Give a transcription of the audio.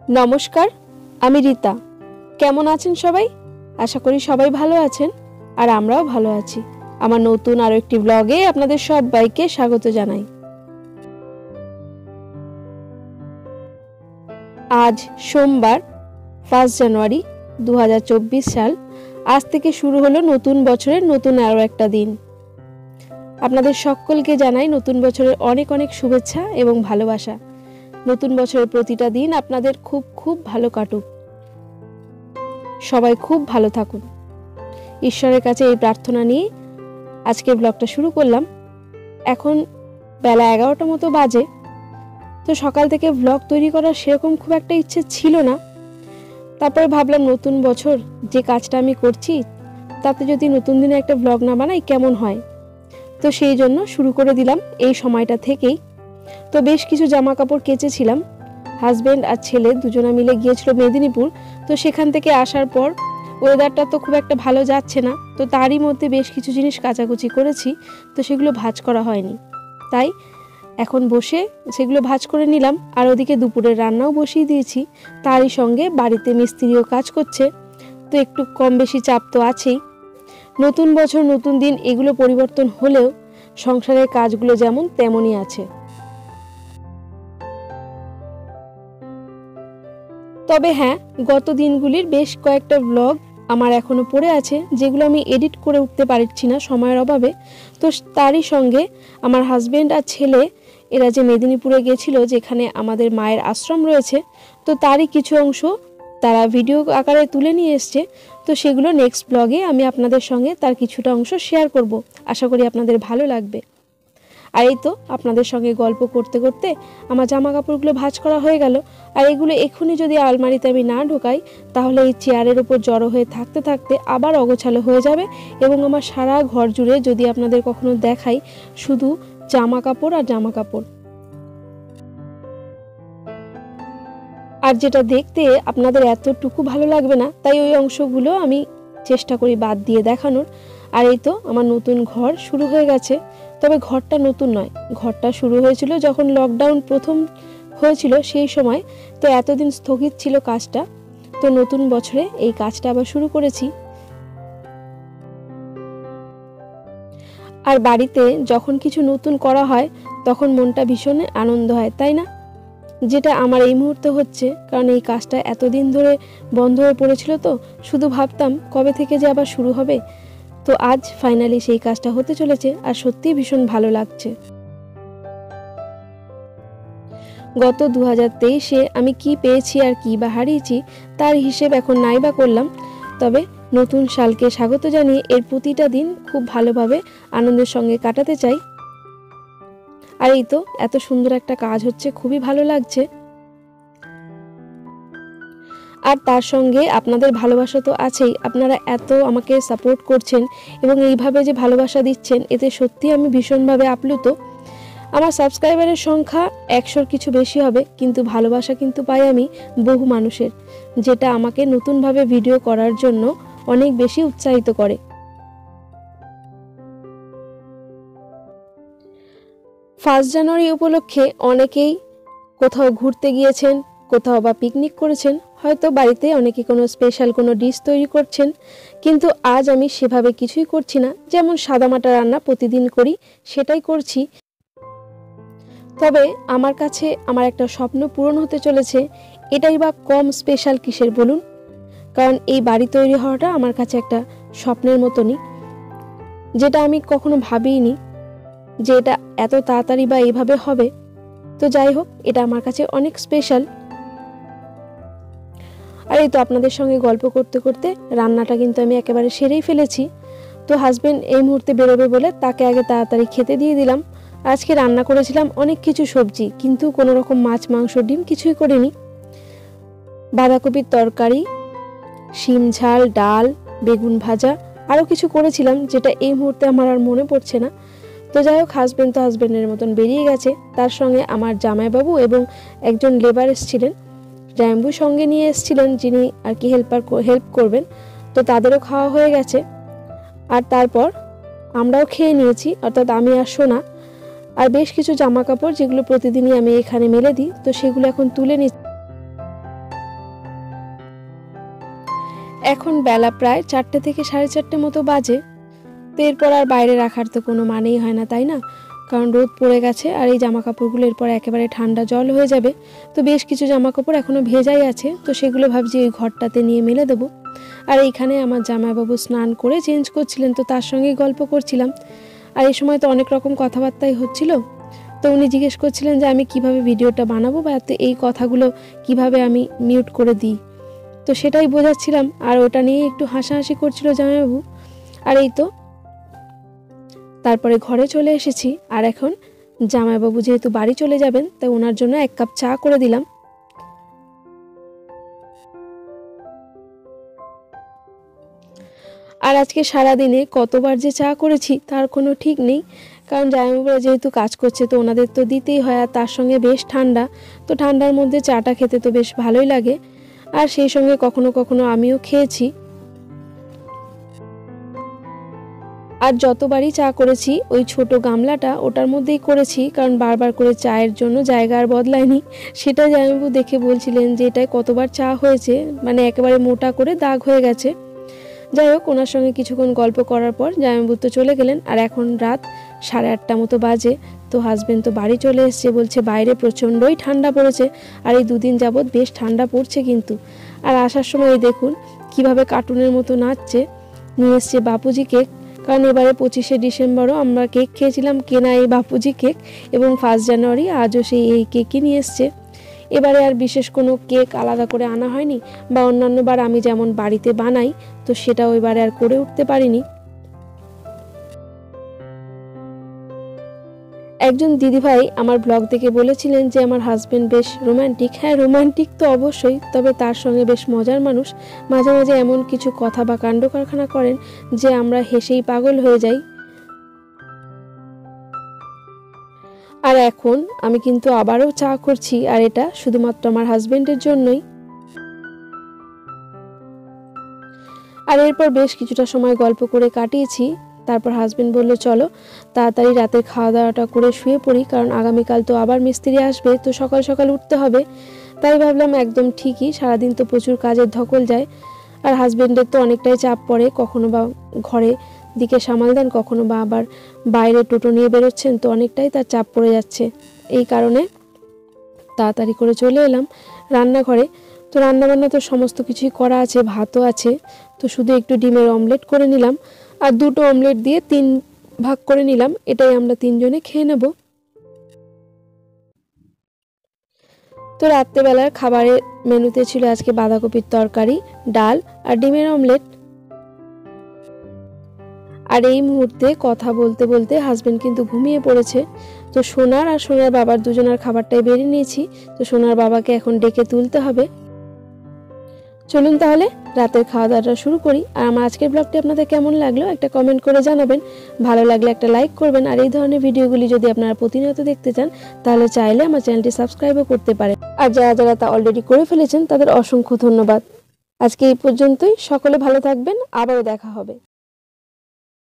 नमस्कार, आमी रीता। केमन आছেন সবাই? आशा करी सबाई भालो आছেন আর আমরাও ভালো আছি। আমার নতুন আরো একটি ব্লগে আপনাদের সবাইকে স্বাগত জানাই। আজ সোমবার 1 জানুয়ারি 2024 সাল। আজ থেকে শুরু হলো নতুন বছরের নতুন আরো একটা দিন। আপনাদের সকলকে জানাই নতুন বছরের অনেক অনেক শুভেচ্ছা এবং ভালোবাসা। নতুন বছরের প্রতিটা দিন আপনাদের খুব খুব ভালো কাটুক, সবাই খুব ভালো থাকুন, ঈশ্বরের কাছে এই প্রার্থনা নিয়ে আজকের ব্লগটা শুরু করলাম। এখন বেলা 11টা মতো বাজে। তো সকাল থেকে ব্লগ তৈরি করার সেরকম খুব একটা ইচ্ছে ছিল না। তারপরে ভাবলাম নতুন বছর যে কাজটা আমি করছি তাতে যদি নতুন দিনে একটা ব্লগ না বানাই কেমন হয়। তো সেই জন্য শুরু করে দিলাম এই সময়টা থেকেই। তো বেশ কিছু জামা কাপড় কেচেছিলাম। হাজবেন্ড আর ছেলে দুজনে মিলে গিয়েছিল মেদিনীপুর। তো সেখান থেকে আসার পর ওয়েদারটা তো খুব একটা ভালো যাচ্ছে না, তো তারই মধ্যে বেশ কিছু জিনিস কাচাকুচি করেছি, তো সেগুলো ভাঁজ করা হয়নি, তাই এখন বসে সেগুলো ভাঁজ করে নিলাম। আর ওদিকে দুপুরের রান্নাও বসিয়ে দিয়েছি। তারই সঙ্গে বাড়িতে মিস্ত্রিও কাজ করছে, তো একটু কম বেশি চাপ তো আছেই। নতুন বছর নতুন দিন এগুলো পরিবর্তন হলেও সংসারের কাজগুলো যেমন তেমনই আছে। তবে হ্যাঁ, গত দিনগুলির বেশ কয়েকটা ব্লগ আমার এখনো পড়ে আছে, যেগুলো আমি এডিট করে উঠতে পারছি না সময়ের অভাবে। তো তারই সঙ্গে আমার হাজবেন্ড আর ছেলে এরা যে মেদিনীপুরে গেছিল, যেখানে আমাদের মায়ের আশ্রম রয়েছে, তো তারই কিছু অংশ তারা ভিডিও আকারে তুলে নিয়ে এসছে। তো সেগুলো নেক্সট ব্লগে আমি আপনাদের সঙ্গে তার কিছুটা অংশ শেয়ার করব। আশা করি আপনাদের ভালো লাগবে। আর এই তো আপনাদের সঙ্গে গল্প করতে করতে আমার জামা কাপড়গুলো ভাঁজ করা হয়ে গেল। আর এগুলো এক্ষুনি যদি আলমারিতে আমি না ঢোকাই তাহলে এই চেয়ারের উপর জড়ো হয়ে থাকতে থাকতে আবার অগোছালো হয়ে যাবে, এবং আমার সারা ঘর জুড়ে যদি আপনাদের কখনো দেখাই শুধু জামা কাপড় আর জামা কাপড়। আর যেটা দেখতে আপনাদের এতটুকু ভালো লাগবে না, তাই ওই অংশগুলো আমি চেষ্টা করি বাদ দিয়ে দেখানোর। আর এই তো আমার নতুন ঘর শুরু হয়ে গেছে। তবে ঘরটা নতুন নয়, ঘরটা শুরু হয়েছিল যখন লকডাউন প্রথম হয়েছিল সেই সময়। তো এতদিন স্থগিত ছিল কাজটা, তো নতুন বছরে এই কাজটা আবার শুরু করেছি। আর বাড়িতে যখন কিছু নতুন করা হয় তখন মনটা ভীষণ আনন্দ হয়, তাই না? যেটা আমার এই মুহূর্তে হচ্ছে, কারণ এই কাজটা এতদিন ধরে বন্ধ হয়ে পড়েছিল। তো শুধু ভাবতাম কবে থেকে যে আবার শুরু হবে। তো আজ ফাইনালি সেই কাজটা হতে চলেছে, আর সত্যিই ভীষণ ভালো লাগছে। গত 2023-এ আমি কি পেয়েছি আর কি বা হারিয়েছি তার হিসেব এখন নাই বা করলাম। তবে নতুন সালকে স্বাগত জানিয়ে এর প্রতিটা দিন খুব ভালোভাবে আনন্দের সঙ্গে কাটাতে চাই। আর এই তো এত সুন্দর একটা কাজ হচ্ছে, খুবই ভালো লাগছে। আর তার সঙ্গে আপনাদের ভালোবাসা তো আছেই। আপনারা এত আমাকে সাপোর্ট করছেন এবং এইভাবে যে ভালোবাসা দিচ্ছেন, এতে সত্যি আমি ভীষণভাবে আপ্লুত। আমার সাবস্ক্রাইবারের সংখ্যা 100-র কিছু বেশি হবে, কিন্তু ভালোবাসা কিন্তু পাই আমি বহু মানুষের, যেটা আমাকে নতুনভাবে ভিডিও করার জন্য অনেক বেশি উৎসাহিত করে। 1 জানুয়ারি উপলক্ষে অনেকেই কোথাও ঘুরতে গিয়েছেন, কোথাও বা পিকনিক করেছেন, হয়তো বাড়িতে অনেকে কোনো স্পেশাল কোনো ডিশ তৈরি করছেন। কিন্তু আজ আমি সেভাবে কিছুই করছি না। যেমন সাদামাটা রান্না প্রতিদিন করি সেটাই করছি। তবে আমার কাছে আমার একটা স্বপ্ন পূরণ হতে চলেছে। এটাই বা কম স্পেশাল কিসের বলুন? কারণ এই বাড়ি তৈরি হওয়াটা আমার কাছে একটা স্বপ্নের মতনই, যেটা আমি কখনো ভাবিনি যে এটা এত তাড়াতাড়ি বা এইভাবে হবে। তো যাই হোক, এটা আমার কাছে অনেক স্পেশাল। আর এই তো আপনাদের সঙ্গে গল্প করতে করতে রান্নাটা কিন্তু আমি একেবারে সেরেই ফেলেছি। তো হাজবেন্ড এই মুহূর্তে বেরোবে বলে তাকে আগে তাড়াতাড়ি খেতে দিয়ে দিলাম। আজকে রান্না করেছিলাম অনেক কিছু সবজি, কিন্তু কোনো রকম মাছ মাংস ডিম কিছুই করিনি। বাঁধাকপির তরকারি, শিম ঝাল, ডাল, বেগুন ভাজা, আরও কিছু করেছিলাম যেটা এই মুহূর্তে আমার আর মনে পড়ছে না। তো যাই হোক, হাজবেন্ড তো হাজবেন্ডের মতন বেরিয়ে গেছে। তার সঙ্গে আমার জামাইবাবু এবং একজন লেবার এসেছিলেন, জামাইবাবু সঙ্গে নিয়ে এসেছিলেন, যিনি আর কি হেল্প করবেন। তো তাদেরও খাওয়া হয়ে গেছে। আর তারপর আমরাও খেয়ে নিয়েছি, অর্থাৎ আমি আর সোনা। আর বেশ কিছু জামা কাপড় যেগুলো প্রতিদিনই আমি এখানে মেলে দিই, তো সেগুলো এখন তুলে নিচ্ছি। এখন বেলা প্রায় 4টে থেকে 4:30 মতো বাজে। তো এরপর আর বাইরে রাখার তো কোনো মানেই হয় না, তাই না? কারণ রোদ পড়ে গেছে আর এই জামা কাপড়গুলো এরপর একেবারে ঠান্ডা জল হয়ে যাবে। তো বেশ কিছু জামা কাপড় এখনও ভেজাই আছে, তো সেগুলো ভাবছি ওই ঘরটাতে নিয়ে মেলে দেবো। আর এইখানে আমার জামাইবাবু স্নান করে চেঞ্জ করছিলেন, তো তার সঙ্গেই গল্প করছিলাম। আর এই সময় তো অনেক রকম কথাবার্তাই হচ্ছিল। তো উনি জিজ্ঞেস করছিলেন যে আমি কিভাবে ভিডিওটা বানাবো বা এই কথাগুলো কিভাবে আমি মিউট করে দিই। তো সেটাই বোঝাচ্ছিলাম, আর ওটা নিয়ে একটু হাসাহাসি করছিল জামাইবাবু। আর এই তো তারপরে ঘরে চলে এসেছি। আর এখন জামাইবাবু যেহেতু বাড়ি চলে যাবেন, তাই ওনার জন্য 1 কাপ চা করে দিলাম। আর আজকে সারাদিনে কতবার যে চা করেছি তার কোনো ঠিক নেই, কারণ জামাইবাবুরা যেহেতু কাজ করছে তো ওনাদের তো দিতেই হয়। আর তার সঙ্গে বেশ ঠান্ডা, তো ঠান্ডার মধ্যে চাটা খেতে তো বেশ ভালোই লাগে। আর সেই সঙ্গে কখনো কখনো আমিও খেয়েছি। আর যতবারই চা করেছি ওই ছোট গামলাটা ওটার মধ্যেই করেছি, কারণ বারবার করে চায়ের জন্য জায়গা আর বদলায়নি। সেটা জামাইবাবু দেখে বলছিলেন যে এটায় কতবার চা হয়েছে, মানে একেবারে মোটা করে দাগ হয়ে গেছে। যাই হোক, ওনার সঙ্গে কিছুক্ষণ গল্প করার পর জামাইবাবু তো চলে গেলেন। আর এখন রাত 8:30 মতো বাজে। তো হাজবেন্ড তো বাড়ি চলে এসছে, বলছে বাইরে প্রচণ্ডই ঠান্ডা পড়েছে। আর এই 2 দিন যাবৎ বেশ ঠান্ডা পড়ছে কিন্তু। আর আসার সময় দেখুন কিভাবে কার্টুনের মতো নাচছে। নিয়ে এসছে বাপুজি কেক, কারণ এবারে 25শে ডিসেম্বরও আমরা কেক খেয়েছিলাম কেনা এই বাপুজি কেক, এবং 1 জানুয়ারি আজও সেই এই কেকই নিয়ে এসছে। এবারে আর বিশেষ কোনো কেক আলাদা করে আনা হয়নি, বা অন্যান্যবার আমি যেমন বাড়িতে বানাই তো সেটাও এবারে আর করে উঠতে পারিনি। একজন দিদিভাই আমার ব্লগ দেখে বলেছিলেন যে আমার হাজবেন্ড বেশ রোমান্টিক। হ্যাঁ, রোমান্টিক তো অবশ্যই, তবে তার সঙ্গে বেশ মজার মানুষ। মাঝে মাঝে এমন কিছু কথা বা কাণ্ড কারখানা করেন যে আমরা হেসেই পাগল হয়ে যাই। আর এখন আমি কিন্তু আবারও চা করছি, আর এটা শুধুমাত্র আমার হাজবেন্ডের জন্যই। আর এরপর বেশ কিছুটা সময় গল্প করে কাটিয়েছি। তারপর হাজবেন্ড বলল চলো তাড়াতাড়ি রাতের খাওয়া দাওয়াটা করে শুয়ে পড়ি, কারণ আগামীকাল তো আবার মিস্ত্রি আসবে, তো সকাল সকাল উঠতে হবে। তাই ভাবলাম একদম ঠিকই, সারাদিন তো প্রচুর কাজের ধকল যায়। আর হাজবেন্ডের তো অনেকটাই চাপ পড়ে, কখনো বা ঘরে দিকে সামাল দেন, কখনো বা আবার বাইরে টোটো নিয়ে বেরোচ্ছেন, তো অনেকটাই তার চাপ পড়ে যাচ্ছে। এই কারণে তাড়াতাড়ি করে চলে এলাম রান্নাঘরে। তো রান্নাবান্না তো সমস্ত কিছুই করা আছে, ভাতও আছে, তো শুধু একটু ডিমের অমলেট করে নিলাম। আর 2টো অমলেট দিয়ে 3 ভাগ করে নিলাম, এটাই আমরা 3 জনে খেয়ে নেব। তো রাত্রেবেলার খাবারের মেনুতে ছিল আজকে বাঁধাকপির তরকারি, ডাল আর ডিমের অমলেট। আর এই মুহূর্তে কথা বলতে বলতে হাজবেন্ড কিন্তু ঘুমিয়ে পড়েছে। তো সোনার আর সোনার বাবার দুজনের খাবারটাই বেরিয়ে নিয়েছি, তো সোনার বাবাকে এখন ডেকে তুলতে হবে। চলুন তাহলে রাতের খাওয়া দাওয়াটা শুরু করি। আর আমার আজকের ব্লগটি আপনাদের কেমন লাগলো একটা কমেন্ট করে জানাবেন। ভালো লাগলে একটা লাইক করবেন। আর এই ধরনের ভিডিওগুলি যদি আপনারা প্রতিনিয়ত দেখতে চান তাহলে চাইলে আমার চ্যানেলটি সাবস্ক্রাইবও করতে পারেন। আর যারা যারা তা অলরেডি করে ফেলেছেন তাদের অসংখ্য ধন্যবাদ। আজকে এই পর্যন্তই, সকলে ভালো থাকবেন, আবারও দেখা হবে।